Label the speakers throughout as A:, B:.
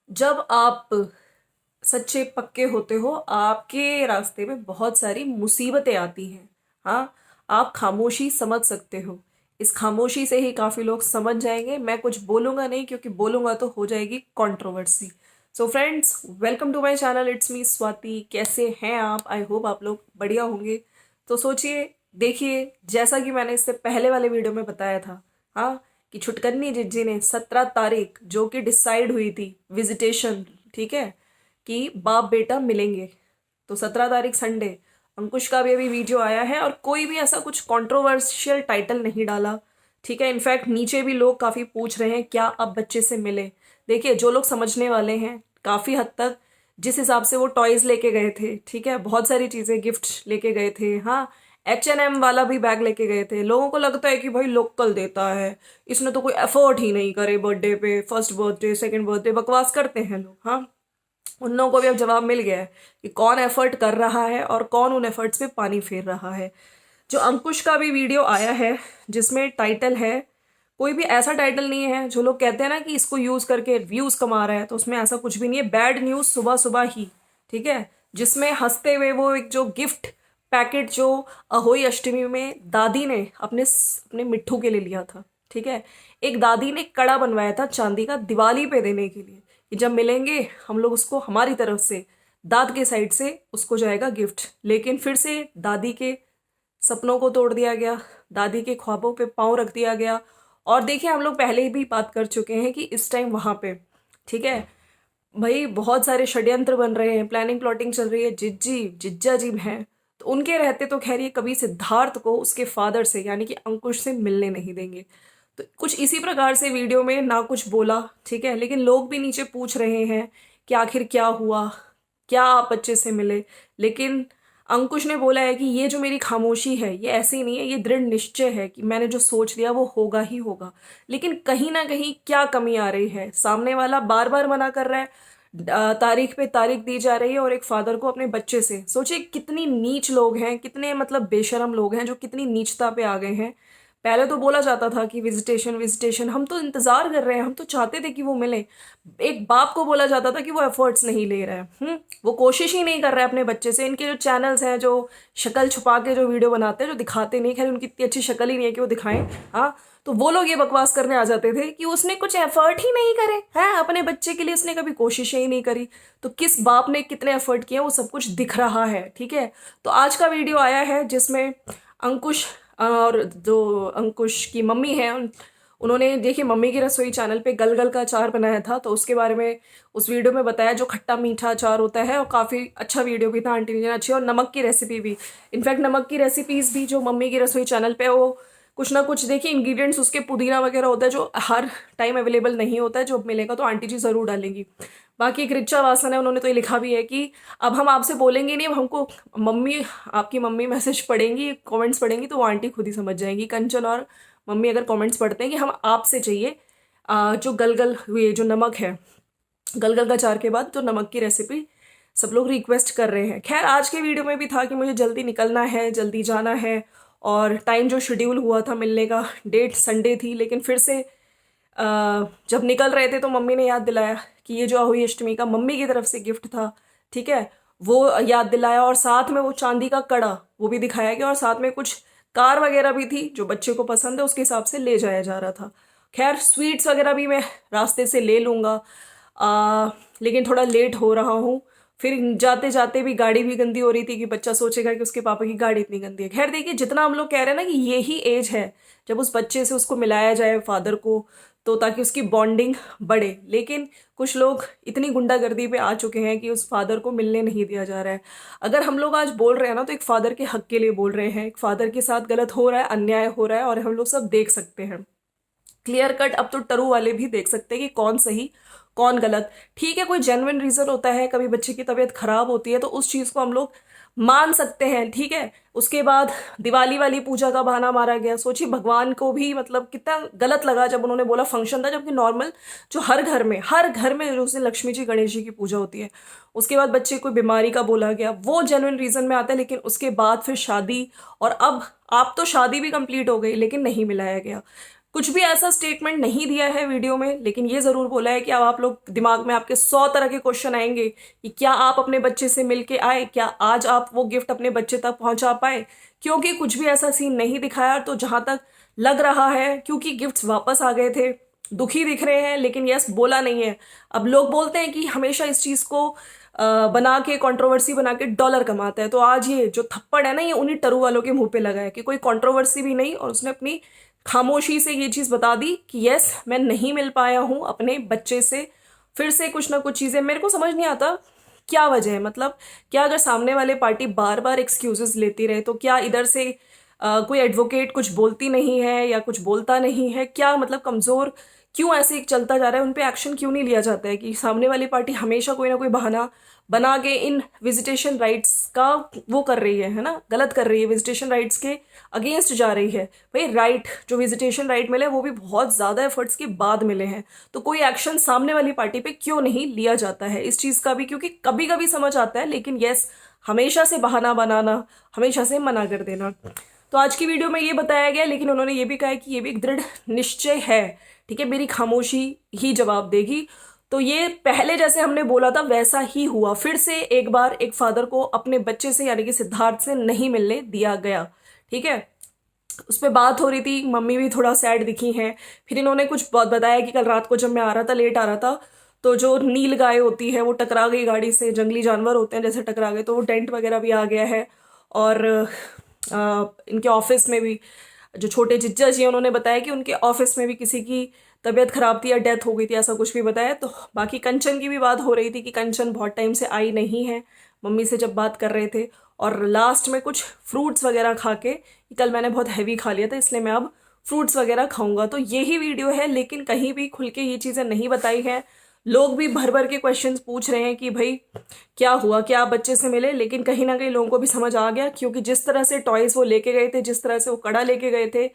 A: जब आप सच्चे पक्के होते हो आपके रास्ते में बहुत सारी मुसीबतें आती हैं। हाँ, आप खामोशी समझ सकते हो। इस खामोशी से ही काफ़ी लोग समझ जाएंगे। मैं कुछ बोलूँगा नहीं क्योंकि बोलूँगा तो हो जाएगी controversy. So friends, welcome to my channel. It's me Swati. कैसे हैं आप? आई होप आप लोग बढ़िया होंगे। तो सोचिए, देखिए, जैसा कि मैंने इससे पहले वाले वीडियो में बताया था, हाँ, कि छुटकन्नी जिज्जी ने 17 तारीख जो कि डिसाइड हुई थी विजिटेशन, ठीक है, कि बाप बेटा मिलेंगे, तो 17 तारीख संडे। अंकुश का भी अभी वीडियो आया है और कोई भी ऐसा कुछ कंट्रोवर्शियल टाइटल नहीं डाला, ठीक है। इनफैक्ट नीचे भी लोग काफ़ी पूछ रहे हैं क्या अब बच्चे से मिले। देखिए, जो लोग समझने वाले हैं काफ़ी हद तक, जिस हिसाब से वो टॉयज लेके गए थे, ठीक है, बहुत सारी चीज़ें गिफ्ट लेके गए थे, हाँ, H&M वाला भी बैग लेके गए थे। लोगों को लगता है कि भाई लोकल देता है, इसने तो कोई एफर्ट ही नहीं करे बर्थडे पे, फर्स्ट बर्थडे, सेकंड बर्थडे, बकवास करते हैं लोग। हाँ, उन लोगों को भी अब जवाब मिल गया है कि कौन एफर्ट कर रहा है और कौन उन एफर्ट्स पे पानी फेर रहा है। जो अंकुश का भी वीडियो आया है जिसमें टाइटल है, कोई भी ऐसा टाइटल नहीं है जो लोग कहते हैं ना कि इसको यूज करके व्यूज कमा रहा है, तो उसमें ऐसा कुछ भी नहीं है। बैड न्यूज सुबह सुबह ही, ठीक है, जिसमें हंसते हुए वो एक जो गिफ्ट पैकेट जो अहोई अष्टमी में दादी ने अपने अपने मिट्ठू के लिए लिया था, ठीक है, एक दादी ने कड़ा बनवाया था चांदी का दिवाली पे देने के लिए कि जब मिलेंगे हम लोग उसको हमारी तरफ से, दाद के साइड से उसको जाएगा गिफ्ट। लेकिन फिर से दादी के सपनों को तोड़ दिया गया, दादी के ख्वाबों पे पांव रख दिया गया। और देखिए, हम लोग पहले ही भी बात कर चुके हैं कि इस टाइम वहां पे, ठीक है, भाई बहुत सारे षड्यंत्र बन रहे हैं, प्लानिंग प्लॉटिंग चल रही है। जिज्जी जिज्जा जी हैं, तो उनके रहते तो खैर ये कभी सिद्धार्थ को उसके फादर से यानी कि अंकुश से मिलने नहीं देंगे। तो कुछ इसी प्रकार से वीडियो में ना कुछ बोला, ठीक है, लेकिन लोग भी नीचे पूछ रहे हैं कि आखिर क्या हुआ, क्या आप बच्चे से मिले। लेकिन अंकुश ने बोला है कि ये जो मेरी खामोशी है ये ऐसी नहीं है, ये दृढ़ निश्चय है कि मैंने जो सोच लिया वो होगा ही होगा। लेकिन कहीं ना कहीं क्या कमी आ रही है, सामने वाला बार बार मना कर रहा है, तारीख पे तारीख दी जा रही है, और एक फादर को अपने बच्चे से, सोचिए कितनी नीच लोग हैं, कितने मतलब बेशरम लोग हैं जो कितनी नीचता पे आ गए हैं। पहले तो बोला जाता था कि विजिटेशन विजिटेशन, हम तो इंतजार कर रहे हैं, हम तो चाहते थे कि वो मिले। एक बाप को बोला जाता था कि वो एफर्ट्स नहीं ले रहा है, वो कोशिश ही नहीं कर रहा है अपने बच्चे से। इनके जो चैनल्स हैं जो शक्ल छुपा के जो वीडियो बनाते हैं, जो दिखाते नहीं, खैर उनकी इतनी अच्छी शक्ल ही नहीं है कि वो दिखाएं, हाँ, तो वो लोग ये बकवास करने आ जाते थे कि उसने कुछ एफर्ट ही नहीं करे हैं अपने बच्चे के लिए, उसने कभी कोशिश ही नहीं करी। तो किस बाप ने कितने एफर्ट किए वो सब कुछ दिख रहा है, ठीक है। तो आज का वीडियो आया है जिसमें अंकुश और जो अंकुश की मम्मी है उन्होंने, देखिए, मम्मी की रसोई चैनल पे गलगल का अचार बनाया था, तो उसके बारे में उस वीडियो में बताया, जो खट्टा मीठा अचार होता है, और काफ़ी अच्छा वीडियो भी था, आंटी ने अच्छी, और नमक की रेसिपी भी। इनफैक्ट नमक की रेसिपीज भी जो मम्मी की रसोई चैनल पे, वो कुछ ना कुछ, देखिए, इंग्रेडिएंट्स उसके पुदीना वगैरह होता है जो हर टाइम अवेलेबल नहीं होता है, जो मिलेगा तो आंटी जी ज़रूर डालेंगी। बाकी एक रिचा वासन है, उन्होंने तो ये लिखा भी है कि अब हम आपसे बोलेंगे नहीं, अब हमको मम्मी, आपकी मम्मी मैसेज पढ़ेंगी, कमेंट्स पढ़ेंगी, तो वो आंटी खुद ही समझ जाएंगी। कंचन और मम्मी अगर कमेंट्स पढ़ते हैं कि हम आपसे चाहिए जो गलगल हुए, जो नमक है, गलगल का अचार के बाद जो नमक की रेसिपी सब लोग रिक्वेस्ट कर रहे हैं। खैर, आज के वीडियो में भी था कि मुझे जल्दी निकलना है, जल्दी जाना है, और टाइम जो शेड्यूल हुआ था मिलने का, डेट संडे थी, लेकिन फिर से जब निकल रहे थे तो मम्मी ने याद दिलाया कि ये जो अहोई अष्टमी का मम्मी की तरफ से गिफ्ट था, ठीक है, वो याद दिलाया, और साथ में वो चांदी का कड़ा वो भी दिखाया गया, और साथ में कुछ कार वगैरह भी थी जो बच्चे को पसंद है, उसके हिसाब से ले जाया जा रहा था। खैर, स्वीट्स वगैरह भी मैं रास्ते से ले लूँगा, लेकिन थोड़ा लेट हो रहा हूँ। फिर जाते जाते भी गाड़ी भी गंदी हो रही थी कि बच्चा सोचेगा कि उसके पापा की गाड़ी इतनी गंदी है। खैर, देखिए, जितना हम लोग कह रहे हैं ना कि ये ही एज है जब उस बच्चे से उसको मिलाया जाए फादर को, तो ताकि उसकी बॉन्डिंग बढ़े, लेकिन कुछ लोग इतनी गुंडागर्दी पे आ चुके हैं कि उस फादर को मिलने नहीं दिया जा रहा है। अगर हम लोग आज बोल रहे हैं ना, तो एक फादर के हक के लिए बोल रहे हैं। एक फादर के साथ गलत हो रहा है, अन्याय हो रहा है, और हम लोग सब देख सकते हैं क्लियर कट। अब तो टरू वाले भी देख सकते हैं कि कौन सही कौन गलत। ठीक है, कोई जेन्युइन रीजन होता है, कभी बच्चे की तबीयत खराब होती है, तो उस चीज को हम लोग मान सकते हैं, ठीक है। उसके बाद दिवाली वाली पूजा का बहाना मारा गया। सोचिए, भगवान को भी मतलब कितना गलत लगा जब उन्होंने बोला फंक्शन था, जबकि नॉर्मल जो हर घर में जो उसे लक्ष्मी जी गणेश जी की पूजा होती है। उसके बाद बच्चे को बीमारी का बोला गया, वो जेन्युइन रीजन में आता है, लेकिन उसके बाद फिर शादी, और अब आप तो शादी भी कंप्लीट हो गई लेकिन नहीं मिलाया गया। कुछ भी ऐसा स्टेटमेंट नहीं दिया है वीडियो में, लेकिन ये जरूर बोला है कि अब आप लोग दिमाग में आपके 100 तरह के क्वेश्चन आएंगे कि क्या आप अपने बच्चे से मिलके आए, क्या आज आप वो गिफ्ट अपने बच्चे तक पहुंचा पाए, क्योंकि कुछ भी ऐसा सीन नहीं दिखाया। तो जहां तक लग रहा है, क्योंकि गिफ्ट्स वापस आ गए थे, दुखी दिख रहे हैं, लेकिन यस बोला नहीं है। अब लोग बोलते हैं कि हमेशा इस चीज को बना के कंट्रोवर्सी बना के डॉलर कमाता है, तो आज ये जो थप्पड़ है ना, ये उन्हीं टरू वालों के मुंह पे लगा है कि कोई कंट्रोवर्सी भी नहीं, और उसने अपनी खामोशी से ये चीज बता दी कि यस मैं नहीं मिल पाया हूं अपने बच्चे से। फिर से कुछ ना कुछ चीजें मेरे को समझ नहीं आता क्या वजह है। मतलब क्या अगर सामने वाले पार्टी बार बार एक्सक्यूजेस लेती रहे तो क्या इधर से कोई एडवोकेट कुछ बोलती नहीं है या कुछ बोलता नहीं है? क्या मतलब कमजोर क्यों ऐसे चलता जा रहा है? उन पे एक्शन क्यों नहीं लिया जाता है कि सामने वाली पार्टी हमेशा कोई ना कोई बहाना बना के इन विजिटेशन राइट्स का वो कर रही है ना, गलत कर रही है, विजिटेशन राइट्स के अगेंस्ट जा रही है। भाई राइट, जो विजिटेशन राइट मिले वो भी बहुत ज्यादा एफर्ट्स के बाद मिले हैं, तो कोई एक्शन सामने वाली पार्टी पे क्यों नहीं लिया जाता है इस चीज का भी? क्योंकि कभी कभी समझ आता है, लेकिन यस हमेशा से बहाना बनाना, हमेशा से मना कर देना। तो आज की वीडियो में ये बताया गया, लेकिन उन्होंने ये भी कहा है कि ये भी एक दृढ़ निश्चय है, ठीक है, मेरी खामोशी ही जवाब देगी। तो ये पहले जैसे हमने बोला था वैसा ही हुआ, फिर से एक बार एक फादर को अपने बच्चे से यानी कि सिद्धार्थ से नहीं मिलने दिया गया, ठीक है। उस पर बात हो रही थी, मम्मी भी थोड़ा सैड दिखी हैं। फिर इन्होंने कुछ बहुत बताया कि कल रात को जब मैं आ रहा था, लेट आ रहा था, तो जो नील गाय होती है वो टकरा गई गाड़ी से, जंगली जानवर होते हैं जैसे टकरा गए, तो वो डेंट वगैरह भी आ गया है। और इनके ऑफिस में भी जो छोटे जिज्जा जी हैं उन्होंने बताया कि उनके ऑफिस में भी किसी की तबीयत खराब थी या डेथ हो गई थी, ऐसा कुछ भी बताया। तो बाकी कंचन की भी बात हो रही थी कि कंचन बहुत टाइम से आई नहीं है, मम्मी से जब बात कर रहे थे। और लास्ट में कुछ फ्रूट्स वगैरह खा के, कल मैंने बहुत हैवी खा लिया था इसलिए मैं अब फ्रूट्स वगैरह खाऊंगा। तो यही वीडियो है, लेकिन कहीं भी खुल के ये चीज़ें नहीं बताई हैं। लोग भी भर भर के क्वेश्चंस पूछ रहे हैं कि भाई क्या हुआ, क्या आप बच्चे से मिले, लेकिन कहीं ना कहीं लोगों को भी समझ आ गया, क्योंकि जिस तरह से टॉयज वो लेके गए थे, जिस तरह से वो कड़ा लेके गए थे,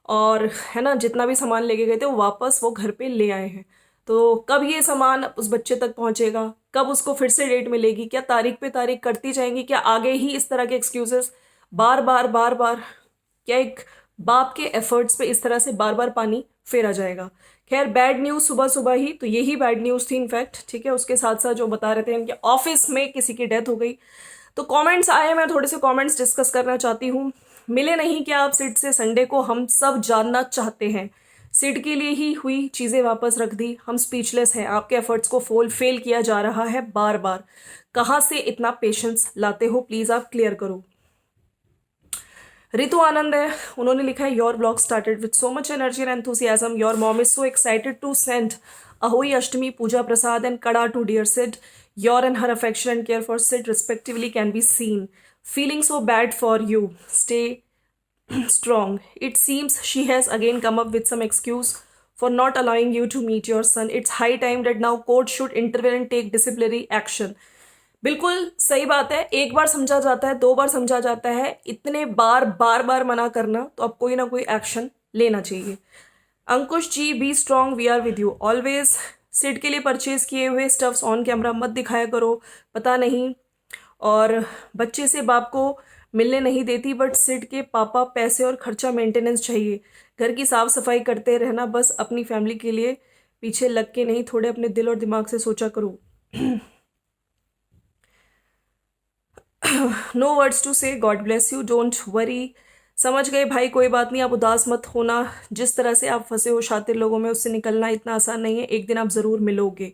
A: और है ना जितना भी सामान लेके गए थे वो वापस वो घर पे ले आए हैं। तो कब ये सामान उस बच्चे तक पहुंचेगा, कब उसको फिर से डेट मिलेगी, क्या तारीख पे तारीख करती जाएंगी, क्या आगे ही इस तरह के एक्सक्यूजेस बार बार बार बार, क्या एक बाप के एफर्ट्स पे इस तरह से बार बार पानी फेरा जाएगा? खैर बैड न्यूज सुबह सुबह ही, तो यही बैड न्यूज थी इनफैक्ट, ठीक है। उसके साथ साथ जो बता रहे थे इनके ऑफिस में किसी की डेथ हो गई। तो कमेंट्स आए, मैं थोड़े से कमेंट्स डिस्कस करना चाहती हूँ। मिले नहीं क्या आप सिड से संडे को, हम सब जानना चाहते हैं। सिड के लिए ही हुई चीजें वापस रख दी, हम स्पीचलेस हैं, आपके एफर्ट्स को फेल किया जा रहा है बार बार, कहाँ से इतना पेशेंस लाते हो, प्लीज आप क्लियर करो। रितु आनंद है, उन्होंने लिखा है your blog started with so much energy and enthusiasm, your mom is so excited to send Ahoi Ashtami puja prasad and kada to dear Sid. Your and her affection and care for Sid respectively can be seen. Feeling so bad for you. Stay strong. It seems she has again come up with some excuse for not allowing you to meet your son. It's high time that now court should intervene and take disciplinary action. बिल्कुल सही बात है, एक बार समझा जाता है, दो बार समझा जाता है, इतने बार बार बार मना करना, तो अब कोई ना कोई एक्शन लेना चाहिए। Ankush ji be strong, we are with you always. Sid के लिए परचेज किए हुए स्टफ्स ऑन कैमरा मत दिखाया करो, पता नहीं। और बच्चे से बाप को मिलने नहीं देती, बट सिड के पापा पैसे और खर्चा मेंटेनेंस चाहिए, घर की साफ सफाई करते रहना, बस अपनी फैमिली के लिए पीछे लग के नहीं, थोड़े अपने दिल और दिमाग से सोचा करो। नो वर्ड्स टू से, God bless you, don't worry. समझ गए भाई, कोई बात नहीं, आप उदास मत होना। जिस तरह से आप फंसे हो शातिर लोगों में, उससे निकलना इतना आसान नहीं है, एक दिन आप जरूर मिलोगे।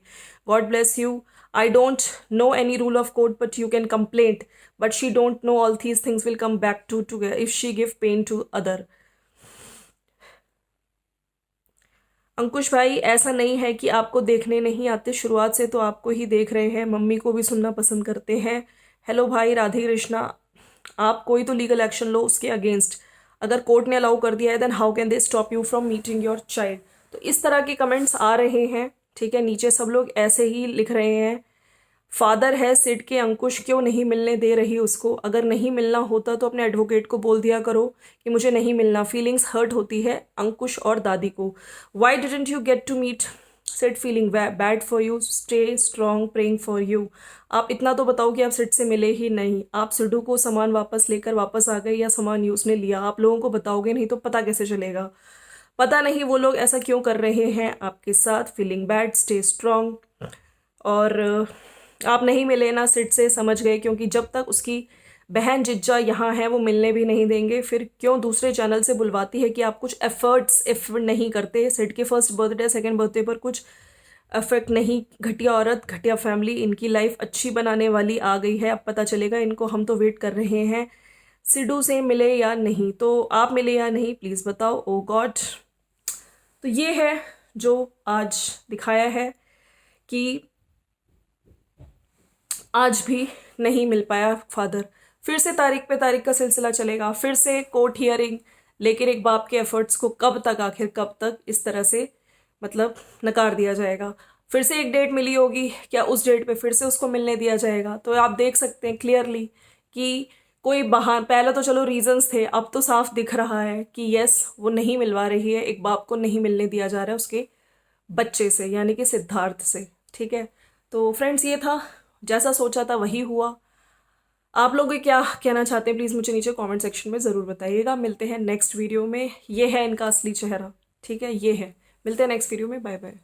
A: God bless you. I don't know any rule of court but you can complaint, but she don't know all these things will come back to if she give pain to other. Ankush भाई, ऐसा नहीं है कि आपको देखने नहीं आते, शुरुआत से तो आपको ही देख रहे हैं, मम्मी को भी सुनना पसंद करते हैं। हेलो भाई, राधे कृष्णा। आप कोई तो लीगल एक्शन लो उसके अगेंस्ट, अगर कोर्ट ने अलाउ कर दिया है then how can they stop you from meeting your child. तो इस तरह के कमेंट्स आ रहे हैं, ठीक है, नीचे सब लोग ऐसे ही लिख रहे हैं। फादर है सिड के, अंकुश क्यों नहीं मिलने दे रही उसको? अगर नहीं मिलना होता तो अपने एडवोकेट को बोल दिया करो कि मुझे नहीं मिलना, फीलिंग्स हर्ट होती है अंकुश और दादी को। Why didn't you get to meet Sid, feeling bad for you, stay strong, praying for you. आप इतना तो बताओ कि आप सिड से मिले ही नहीं, आप सिडू को सामान वापस लेकर वापस आ गए या सामान यूज ने लिया, आप लोगों को बताओगे नहीं तो पता कैसे चलेगा? पता नहीं वो लोग ऐसा क्यों कर रहे हैं आपके साथ। Feeling bad, stay strong. और आप नहीं मिले ना सिड से, समझ गए, क्योंकि जब तक उसकी बहन जिज्जा यहाँ है वो मिलने भी नहीं देंगे। फिर क्यों दूसरे चैनल से बुलवाती है कि आप कुछ एफर्ट्स इफ नहीं करते। सिड के फर्स्ट बर्थडे सेकंड बर्थडे पर कुछ अफेक्ट नहीं। घटिया औरत, घटिया फैमिली, इनकी लाइफ अच्छी बनाने वाली आ गई है, अब पता चलेगा इनको। हम तो वेट कर रहे हैं सिडू से मिले या नहीं। तो आप मिले या नहीं प्लीज़ बताओ। ओ गॉड। तो ये है जो आज दिखाया है कि आज भी नहीं मिल पाया फादर। फिर से तारीख पे तारीख का सिलसिला चलेगा, फिर से कोर्ट हियरिंग। लेकिन एक बाप के एफर्ट्स को कब तक, आखिर कब तक इस तरह से मतलब नकार दिया जाएगा। फिर से एक डेट मिली होगी, क्या उस डेट पे फिर से उसको मिलने दिया जाएगा। तो आप देख सकते हैं क्लियरली कि कोई बहाना, पहले तो चलो रीजंस थे, अब तो साफ दिख रहा है कि यस वो नहीं मिलवा रही है। एक बाप को नहीं मिलने दिया जा रहा है उसके बच्चे से, यानी कि सिद्धार्थ से। ठीक है, तो फ्रेंड्स ये था, जैसा सोचा था वही हुआ। आप लोग क्या कहना चाहते हैं प्लीज़ मुझे नीचे कमेंट सेक्शन में ज़रूर बताइएगा। मिलते हैं नेक्स्ट वीडियो में। ये है इनका असली चेहरा, ठीक है, ये है। मिलते हैं नेक्स्ट वीडियो में। Bye bye.